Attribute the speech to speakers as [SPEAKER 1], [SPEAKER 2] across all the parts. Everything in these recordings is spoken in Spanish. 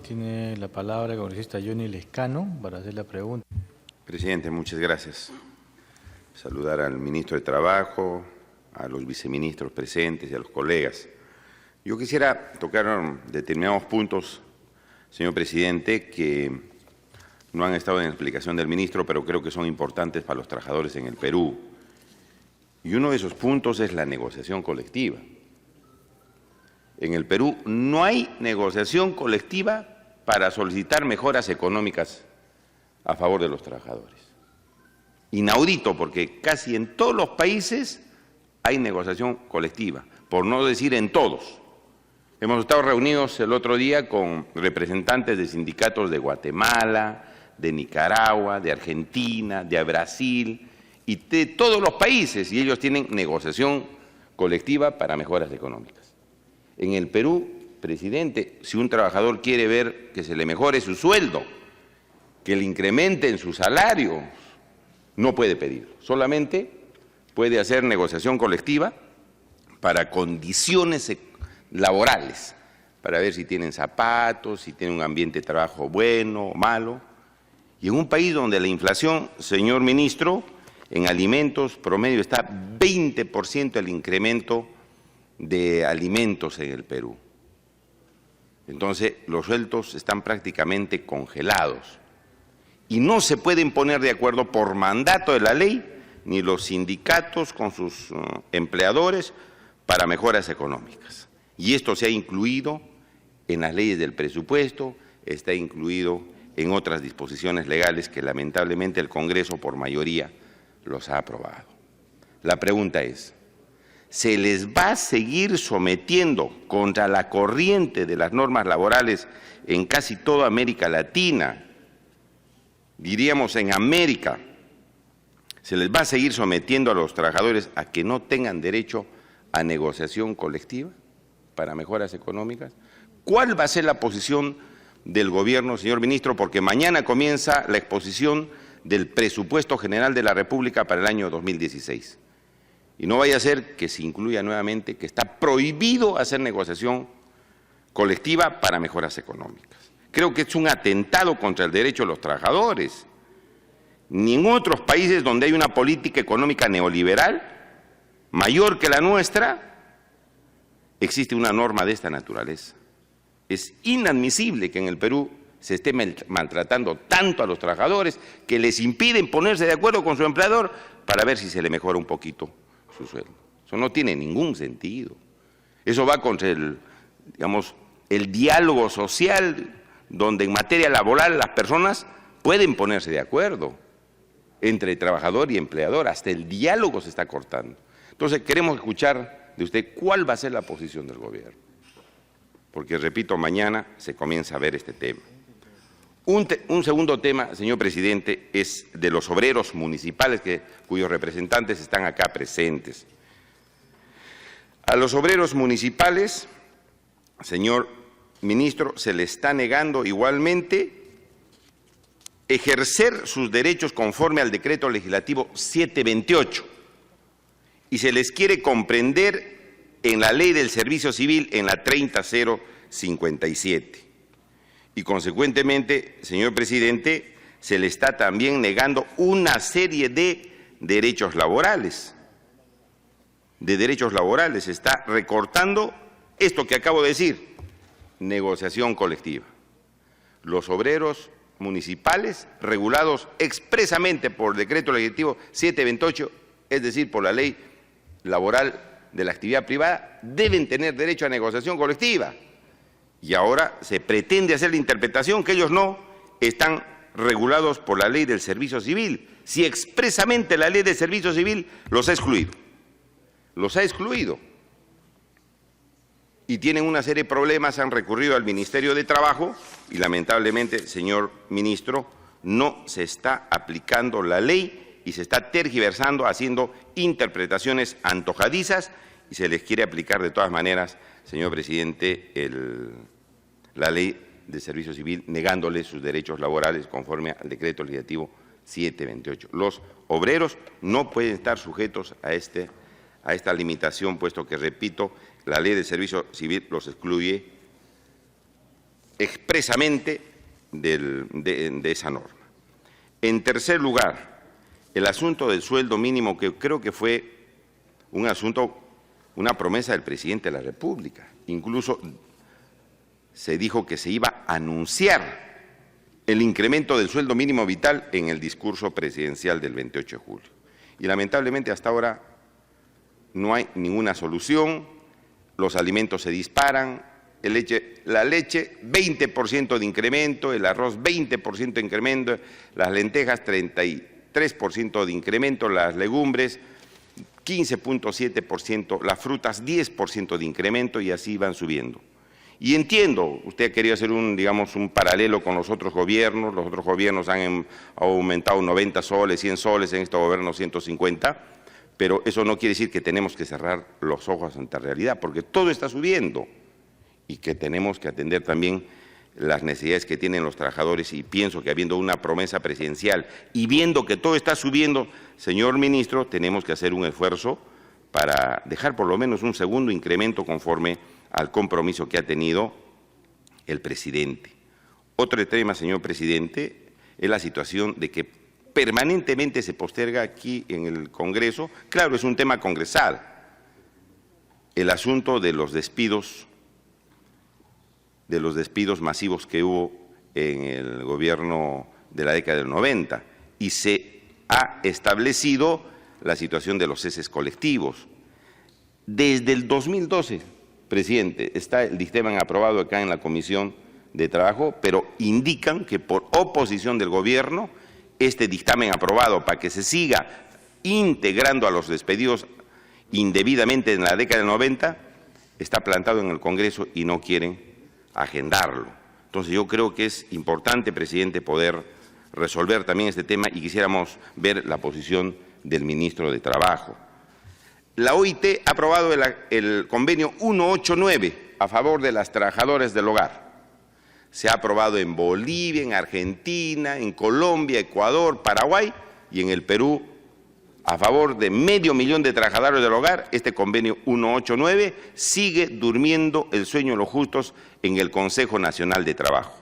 [SPEAKER 1] Tiene la palabra el congresista Johnny Lescano para hacer la pregunta.
[SPEAKER 2] Presidente, muchas gracias. Saludar al ministro de Trabajo, a los viceministros presentes y a los colegas. Yo quisiera tocar determinados puntos, señor presidente, que no han estado en la explicación del ministro, pero creo que son importantes para los trabajadores en el Perú. Y uno de esos puntos es la negociación colectiva. En el Perú no hay negociación colectiva para solicitar mejoras económicas a favor de los trabajadores. Inaudito, porque casi en todos los países hay negociación colectiva, por no decir en todos. Hemos estado reunidos el otro día con representantes de sindicatos de Guatemala, de Nicaragua, de Argentina, de Brasil y de todos los países, y ellos tienen negociación colectiva para mejoras económicas. En el Perú, presidente, si un trabajador quiere ver que se le mejore su sueldo, que le incrementen su salario, no puede pedir, solamente puede hacer negociación colectiva para condiciones laborales, para ver si tienen zapatos, si tienen un ambiente de trabajo bueno o malo. Y en un país donde la inflación, señor ministro, en alimentos promedio está 20% el incremento de alimentos en el Perú. Entonces, los sueldos están prácticamente congelados y no se pueden poner de acuerdo por mandato de la ley ni los sindicatos con sus empleadores para mejoras económicas. Y esto se ha incluido en las leyes del presupuesto, está incluido en otras disposiciones legales que lamentablemente el Congreso por mayoría los ha aprobado. La pregunta es, ¿se les va a seguir sometiendo contra la corriente de las normas laborales en casi toda América Latina? Diríamos en América, ¿se les va a seguir sometiendo a los trabajadores a que no tengan derecho a negociación colectiva para mejoras económicas? ¿Cuál va a ser la posición del gobierno, señor ministro? Porque mañana comienza la exposición del Presupuesto General de la República para el año 2016. Y no vaya a ser que se incluya nuevamente que está prohibido hacer negociación colectiva para mejoras económicas. Creo que es un atentado contra el derecho de los trabajadores. Ni en otros países donde hay una política económica neoliberal mayor que la nuestra, existe una norma de esta naturaleza. Es inadmisible que en el Perú se esté maltratando tanto a los trabajadores que les impiden ponerse de acuerdo con su empleador para ver si se le mejora un poquito su sueldo. Eso no tiene ningún sentido. Eso va contra el diálogo social, donde en materia laboral las personas pueden ponerse de acuerdo entre trabajador y empleador. Hasta el diálogo se está cortando. Entonces, queremos escuchar de usted cuál va a ser la posición del gobierno. Porque, repito, mañana se comienza a ver este tema. Un segundo tema, señor presidente, es de los obreros municipales cuyos representantes están acá presentes. A los obreros municipales, señor ministro, se les está negando igualmente ejercer sus derechos conforme al decreto legislativo 728 y se les quiere comprender en la ley del servicio civil en la 30057. Y consecuentemente, señor presidente, se le está también negando una serie de derechos laborales. Se está recortando esto que acabo de decir, negociación colectiva. Los obreros municipales regulados expresamente por el decreto legislativo 728, es decir, por la ley laboral de la actividad privada, deben tener derecho a negociación colectiva. Y ahora se pretende hacer la interpretación que ellos no están regulados por la ley del servicio civil, si expresamente la ley del servicio civil los ha excluido. Los ha excluido. Y tienen una serie de problemas, han recurrido al Ministerio de Trabajo y lamentablemente, señor ministro, no se está aplicando la ley y se está tergiversando, haciendo interpretaciones antojadizas y se les quiere aplicar de todas maneras, señor presidente, la ley de servicio civil, negándoles sus derechos laborales conforme al decreto legislativo 728. Los obreros no pueden estar sujetos a esta limitación, puesto que, repito, la ley de servicio civil los excluye expresamente de esa norma. En tercer lugar, el asunto del sueldo mínimo, que creo que fue una promesa del presidente de la República. Incluso se dijo que se iba a anunciar el incremento del sueldo mínimo vital en el discurso presidencial del 28 de julio. Y lamentablemente hasta ahora no hay ninguna solución, los alimentos se disparan, la leche 20% de incremento, el arroz 20% de incremento, las lentejas 33% de incremento, las legumbres 15.7%, las frutas 10% de incremento y así van subiendo. Y entiendo, usted quería hacer un paralelo con los otros gobiernos han aumentado 90 soles, 100 soles, en este gobierno 150, pero eso no quiere decir que tenemos que cerrar los ojos ante la realidad, porque todo está subiendo y que tenemos que atender también las necesidades que tienen los trabajadores, y pienso que habiendo una promesa presidencial y viendo que todo está subiendo, señor ministro, tenemos que hacer un esfuerzo para dejar por lo menos un segundo incremento conforme al compromiso que ha tenido el presidente. Otro tema, señor presidente, es la situación de que permanentemente se posterga aquí en el Congreso. Claro, es un tema congresal, el asunto de los despidos masivos que hubo en el gobierno de la década del 90, y se ha establecido la situación de los ceses colectivos. Desde el 2012, presidente, está el dictamen aprobado acá en la Comisión de Trabajo, pero indican que por oposición del gobierno, este dictamen aprobado para que se siga integrando a los despedidos indebidamente en la década del 90, está plantado en el Congreso y no quieren agendarlo. Entonces yo creo que es importante, presidente, poder resolver también este tema y quisiéramos ver la posición del ministro de Trabajo. La OIT ha aprobado el convenio 189 a favor de las trabajadoras del hogar. Se ha aprobado en Bolivia, en Argentina, en Colombia, Ecuador, Paraguay y en el Perú a favor de 500.000 de trabajadores del hogar. Este convenio 189 sigue durmiendo el sueño de los justos en el Consejo Nacional de Trabajo.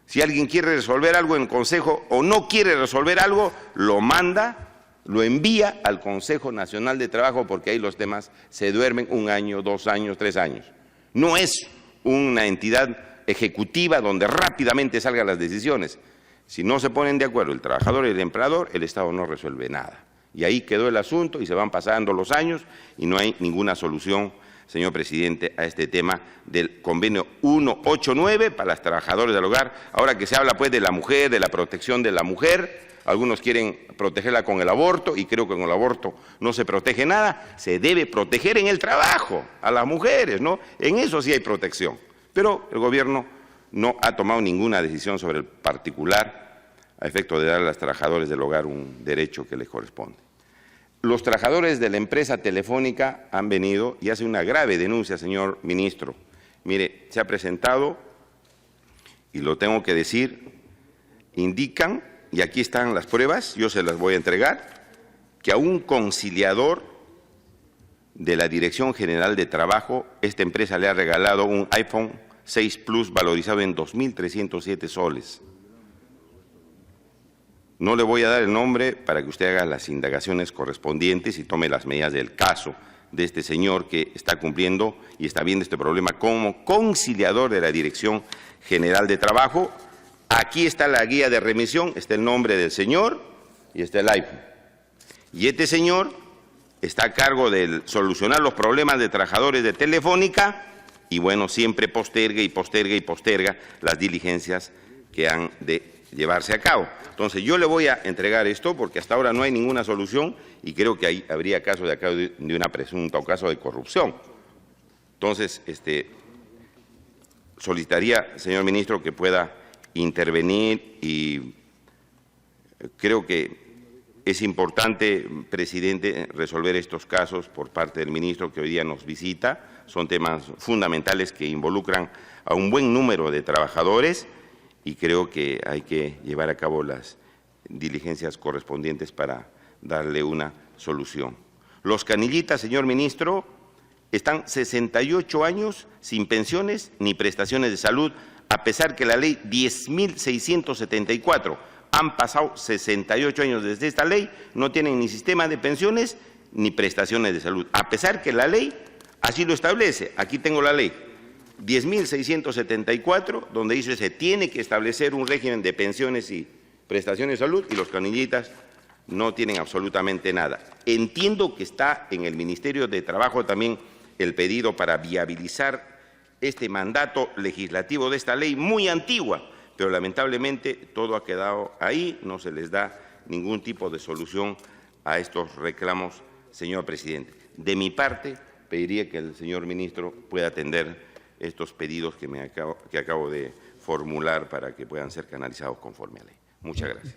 [SPEAKER 2] Si alguien quiere resolver algo en el Consejo o no quiere resolver algo, lo envía al Consejo Nacional de Trabajo, porque ahí los temas se duermen 1 año, 2 años, 3 años. No es una entidad ejecutiva donde rápidamente salgan las decisiones. Si no se ponen de acuerdo el trabajador y el empleador, el Estado no resuelve nada. Y ahí quedó el asunto y se van pasando los años y no hay ninguna solución, señor presidente, a este tema del convenio 189 para las trabajadoras del hogar. Ahora que se habla pues de la mujer, de la protección de la mujer, algunos quieren protegerla con el aborto y creo que con el aborto no se protege nada. Se debe proteger en el trabajo a las mujeres, ¿no? En eso sí hay protección. Pero el gobierno no ha tomado ninguna decisión sobre el particular a efecto de dar a las trabajadoras del hogar un derecho que les corresponde. Los trabajadores de la empresa telefónica han venido y hacen una grave denuncia, señor ministro. Mire, se ha presentado, y lo tengo que decir, indican, y aquí están las pruebas, yo se las voy a entregar, que a un conciliador de la Dirección General de Trabajo, esta empresa le ha regalado un iPhone 6 Plus valorizado en 2.307 soles. No le voy a dar el nombre para que usted haga las indagaciones correspondientes y tome las medidas del caso de este señor que está cumpliendo y está viendo este problema como conciliador de la Dirección General de Trabajo. Aquí está la guía de remisión, está el nombre del señor y está el iPhone. Y este señor está a cargo de solucionar los problemas de trabajadores de Telefónica y, bueno, siempre posterga y posterga y posterga las diligencias que han de llevarse a cabo. Entonces, yo le voy a entregar esto porque hasta ahora no hay ninguna solución y creo que ahí habría caso de una presunta o caso de corrupción. Entonces, solicitaría, señor ministro, que pueda intervenir y creo que es importante, presidente, resolver estos casos por parte del ministro que hoy día nos visita. Son temas fundamentales que involucran a un buen número de trabajadores y creo que hay que llevar a cabo las diligencias correspondientes para darle una solución. Los canillitas, señor ministro, están 68 años sin pensiones ni prestaciones de salud a pesar que la ley 10.674, han pasado 68 años desde esta ley, no tienen ni sistema de pensiones ni prestaciones de salud, a pesar que la ley así lo establece. Aquí tengo la ley 10.674, donde dice se tiene que establecer un régimen de pensiones y prestaciones de salud, y los canillitas no tienen absolutamente nada. Entiendo que está en el Ministerio de Trabajo también el pedido para viabilizar este mandato legislativo de esta ley muy antigua, pero lamentablemente todo ha quedado ahí, no se les da ningún tipo de solución a estos reclamos, señor presidente. De mi parte, pediría que el señor ministro pueda atender estos pedidos que acabo de formular para que puedan ser canalizados conforme a ley. Muchas gracias.